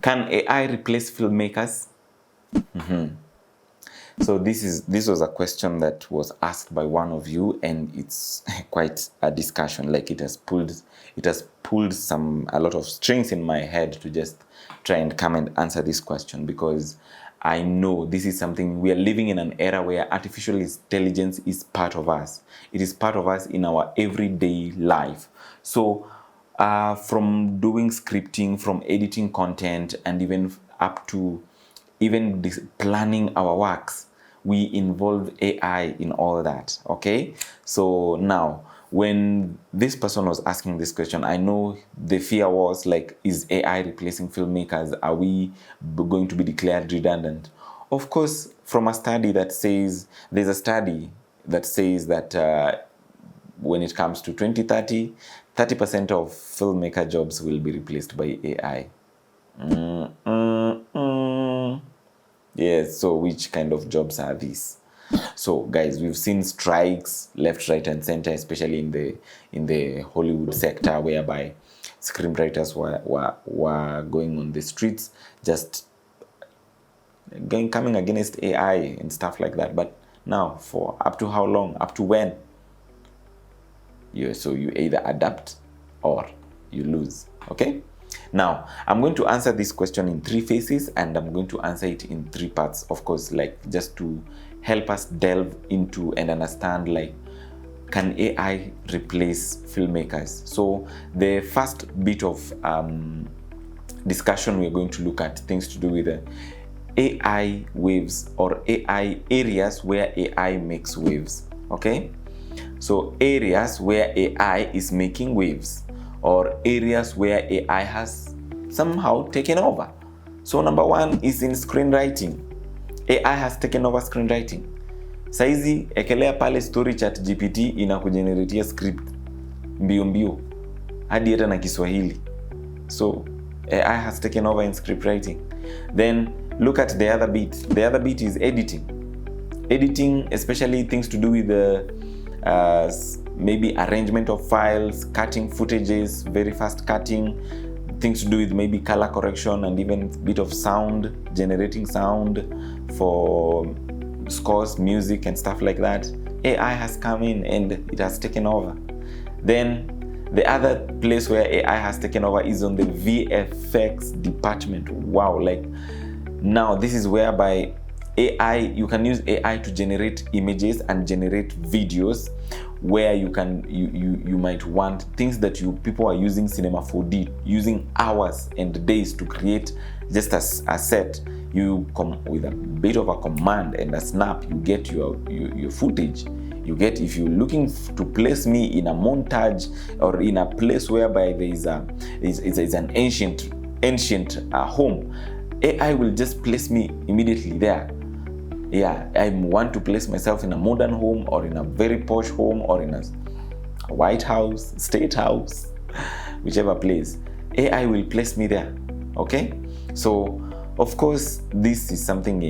Can AI replace filmmakers? So this was a question that was asked by one of you, and it's quite a discussion. Like it has pulled a lot of strings in my head to just try and come and answer this question, because I know this is something we are living in, an era where artificial intelligence is part of us. It is part of us in our everyday life. So from doing scripting, from editing content, and even up to even planning our works, we involve AI in all that. Okay, so now when this person was asking this question, I know the fear was like, is AI replacing filmmakers? Are we going to be declared redundant? Of course, from a study that says, there's a study that says that when it comes to 2030, 30% of filmmaker jobs will be replaced by AI. Yes, so which kind of jobs are these? So guys, we've seen strikes left, right, and center, especially in the Hollywood sector, whereby screenwriters were going on the streets, just coming against AI and stuff like that. But now, for up to how long? Up to when? So you either adapt or you lose. Okay? Now, I'm going to answer this question in 3 phases, and I'm going to answer it in 3 parts, of course, like just to help us delve into and understand, like, can AI replace filmmakers? So the first bit of discussion, we're going to look at things to do with AI waves, or AI areas where AI makes waves. Okay? So areas where AI is making waves, or areas where AI has somehow taken over. So number 1 is in screenwriting. AI has taken over screenwriting. Saizi ekelea pale story chat GPT inakugeneratea script mbio mbio hadi hata na Kiswahili. So AI has taken over in script writing. Then look at the other bit. The other bit is editing. Editing, especially things to do with the maybe arrangement of files, cutting footages, very fast cutting, things to do with maybe color correction, and even a bit of sound, generating sound for scores, music, and stuff like that. AI has come in and it has taken over. Then the other place where AI has taken over is on the VFX department. Wow, like now this is whereby AI, you can use AI to generate images and generate videos, where you might want things that people are using Cinema 4D, using hours and days to create just a set. You come with a bit of a command and a snap, you get your footage. You get, if you're looking to place me in a montage or in a place whereby there is an ancient home, AI will just place me immediately there. Yeah, I want to place myself in a modern home, or in a very posh home, or in a White House, State House, whichever place. AI will place me there. Okay? So, of course, this is something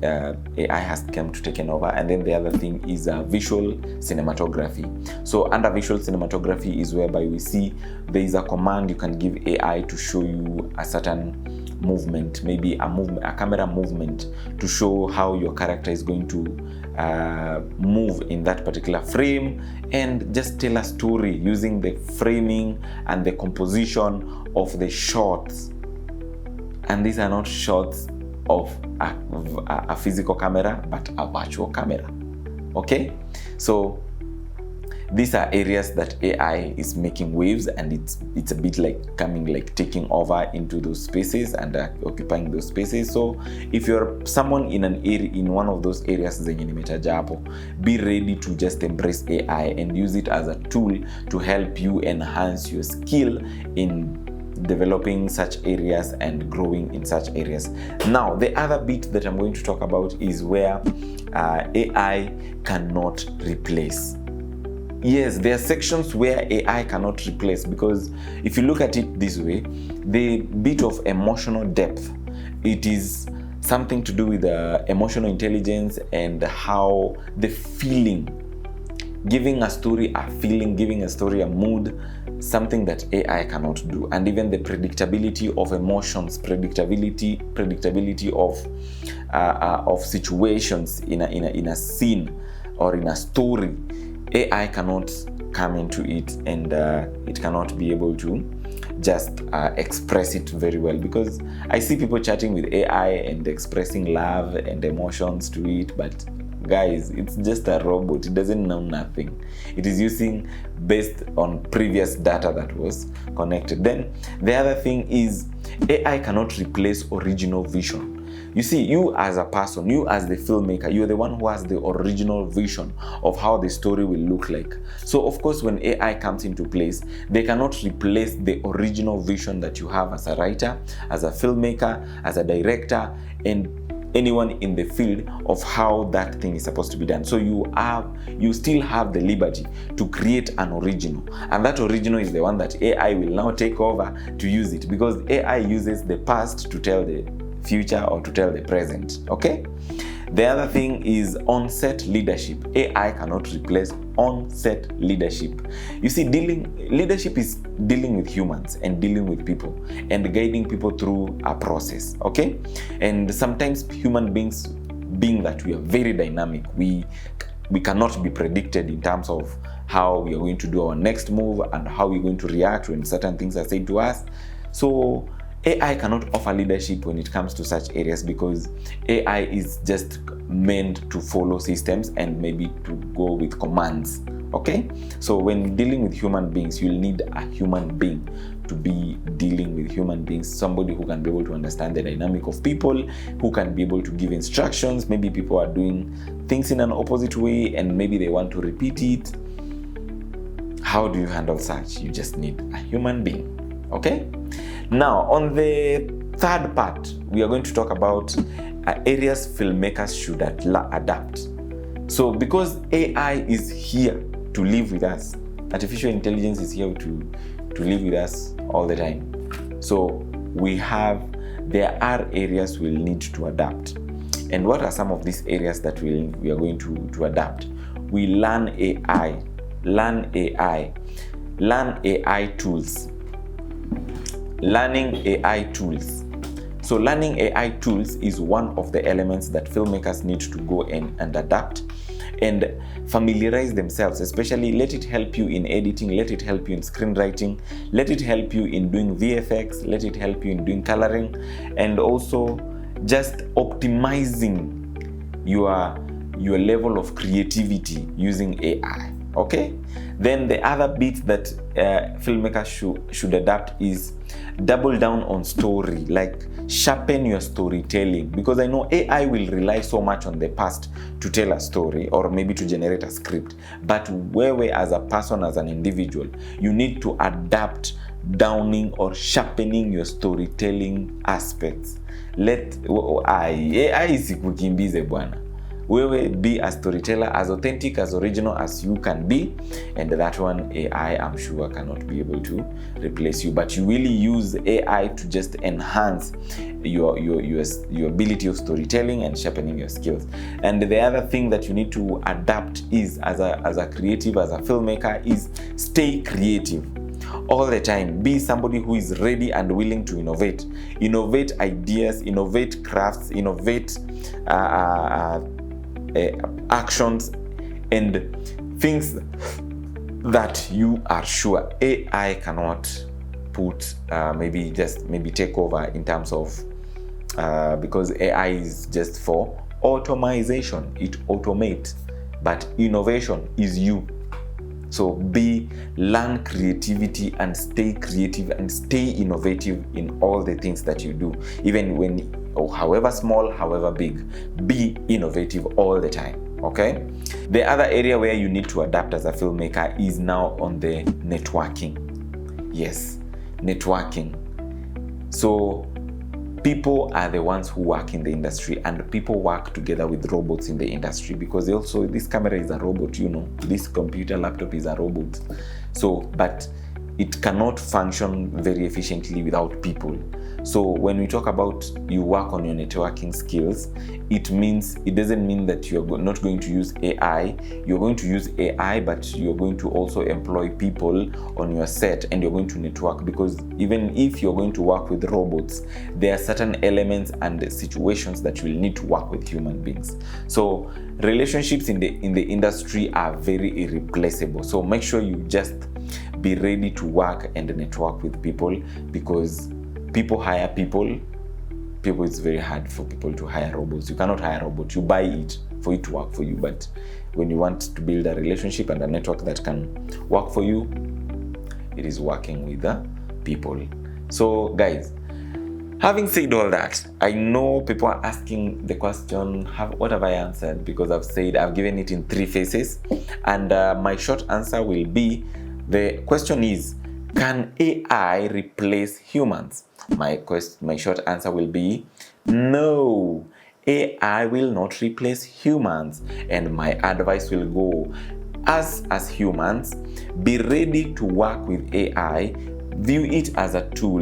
AI has come to take over. And then the other thing is visual cinematography. So under visual cinematography is whereby we see there is a command you can give AI to show you a certain movement, maybe a camera movement, to show how your character is going to move in that particular frame, and just tell a story using the framing and the composition of the shots. And these are not shots of a physical camera, but a virtual camera. Okay? So these are areas that AI is making waves, and it's a bit like coming, like taking over into those spaces and occupying those spaces. So if you're someone in one of those areas zenye nimetaja hapo, be ready to just embrace AI and use it as a tool to help you enhance your skill in developing such areas and growing in such areas. Now, the other bit that I'm going to talk about is where AI cannot replace. Yes, there are sections where AI cannot replace, because if you look at it this way, the bit of emotional depth, it is something to do with emotional intelligence and how the feeling, giving a story a feeling, giving a story a mood, something that AI cannot do. And even the predictability of emotions, predictability of situations in a scene or in a story, AI cannot come into it, and it cannot be able to just express it very well, because I see people chatting with AI and expressing love and emotions to it, but guys, it's just a robot. It doesn't know nothing. It is using based on previous data that was connected. Then the other thing is AI cannot replace original vision. You see, you as a person, you as the filmmaker, you're the one who has the original vision of how the story will look like. So of course, when AI comes into place, they cannot replace the original vision that you have as a writer, as a filmmaker, as a director, and anyone in the field of how that thing is supposed to be done. So you still have the liberty to create an original, and that original is the one that AI will now take over to use it, because AI uses the past to tell the future or to tell the present. Okay, the other thing is on-set leadership. AI cannot replace on-set leadership. You see, leadership is dealing with humans and dealing with people and guiding people through a process. Okay, and sometimes human beings, being that we are very dynamic, we cannot be predicted in terms of how we are going to do our next move and how we're going to react when certain things are said to us. So AI cannot offer leadership when it comes to such areas, because AI is just meant to follow systems and maybe to go with commands. Okay, so when dealing with human beings, you'll need a human being to be dealing with human beings, somebody who can be able to understand the dynamic of people, who can be able to give instructions. Maybe people are doing things in an opposite way and maybe they want to repeat it. How do you handle such? You just need a human being. Okay, now on the third part, we are going to talk about areas filmmakers should adapt. So because AI is here to live with us, artificial intelligence is here to live with us all the time. So there are areas we'll need to adapt. And what are some of these areas that we are going to adapt? We learn AI tools. Learning AI tools. So learning AI tools is one of the elements that filmmakers need to go in and adapt and familiarize themselves, especially let it help you in editing, let it help you in screenwriting, let it help you in doing VFX, let it help you in doing coloring, and also just optimizing your level of creativity using AI. Okay, then the other bit that filmmakers should adapt is double down on story, like sharpen your storytelling, because I know AI will rely so much on the past to tell a story or maybe to generate a script, but where as a person, as an individual, you need to adapt downing or sharpening your storytelling aspects. AI isikukimbize bwana. Wewe be a storyteller, as authentic, as original as you can be, and that one AI, I'm sure, cannot be able to replace you, but you really use AI to just enhance your ability of storytelling and sharpening your skills. And the other thing that you need to adapt is, as a creative, as a filmmaker, is stay creative all the time. Be somebody who is ready and willing to innovate ideas, innovate crafts, innovate actions and things that you are sure AI cannot put, maybe take over in terms of, because AI is just for automation, it automates, but innovation is you. So learn creativity and stay creative and stay innovative in all the things that you do, even when, or however small, however big, be innovative all the time. Okay, the other area where you need to adapt as a filmmaker is now on the networking. Yes, networking. So people are the ones who work in the industry, and people work together with robots in the industry, because also this camera is a robot, this computer, laptop is a robot. So, but it cannot function very efficiently without people. So when we talk about you work on your networking skills, it doesn't mean that you're not going to use AI. You're going to use AI, but you're going to also employ people on your set, and you're going to network, because even if you're going to work with robots, there are certain elements and situations that you will need to work with human beings. So relationships in the industry are very irreplaceable. So make sure you just be ready to work and network with people, because people hire people. It's very hard for people to hire robots. You cannot hire a robot. You buy it for it to work for you. But when you want to build a relationship and a network that can work for you, it is working with the people. So guys, having said all that, I know people are asking the question, what have I answered? Because I've given it in 3 phases. And my short answer will be, the question is, can AI replace humans? My short answer will be no. AI will not replace humans, and my advice will go, as humans, be ready to work with AI. View it as a tool,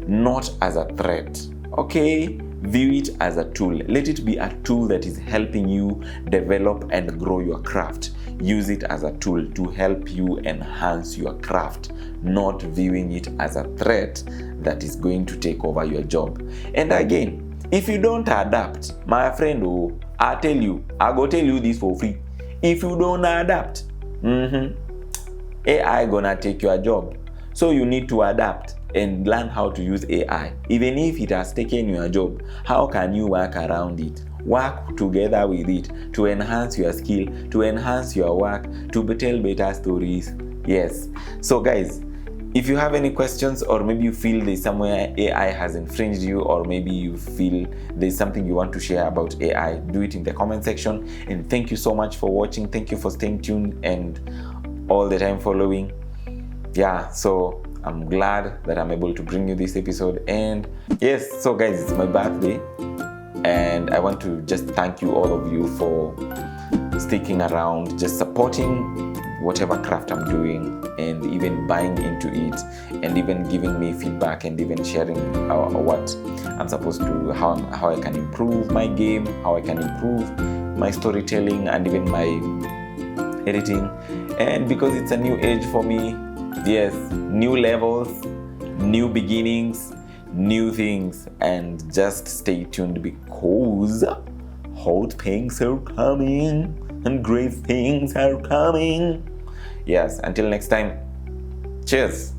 not as a threat. Okay? View it as a tool. Let it be a tool that is helping you develop and grow your craft. Use it as a tool to help you enhance your craft, not viewing it as a threat that is going to take over your job. And again, if you don't adapt, my friend, I go tell you this for free. If you don't adapt, AI gonna take your job. So you need to adapt and learn how to use AI. Even if it has taken your job, how can you work around it? Work together with it to enhance your skill, to enhance your work, to tell better stories. Yes. So guys, if you have any questions, or maybe you feel there's somewhere AI has infringed you, or maybe you feel there's something you want to share about AI, do it in the comment section. And thank you so much for watching. Thank you for staying tuned and all the time following. Yeah, so I'm glad that I'm able to bring you this episode. And yes, so guys, it's my birthday, and I want to just thank you, all of you, for sticking around, just supporting whatever craft I'm doing, and even buying into it, and even giving me feedback, and even sharing what I'm supposed to, how I can improve my game, how I can improve my storytelling, and even my editing. And because it's a new age for me, yes, new levels, new beginnings, new things, and just stay tuned, because hot things are coming and great things are coming. Yes, until next time, cheers.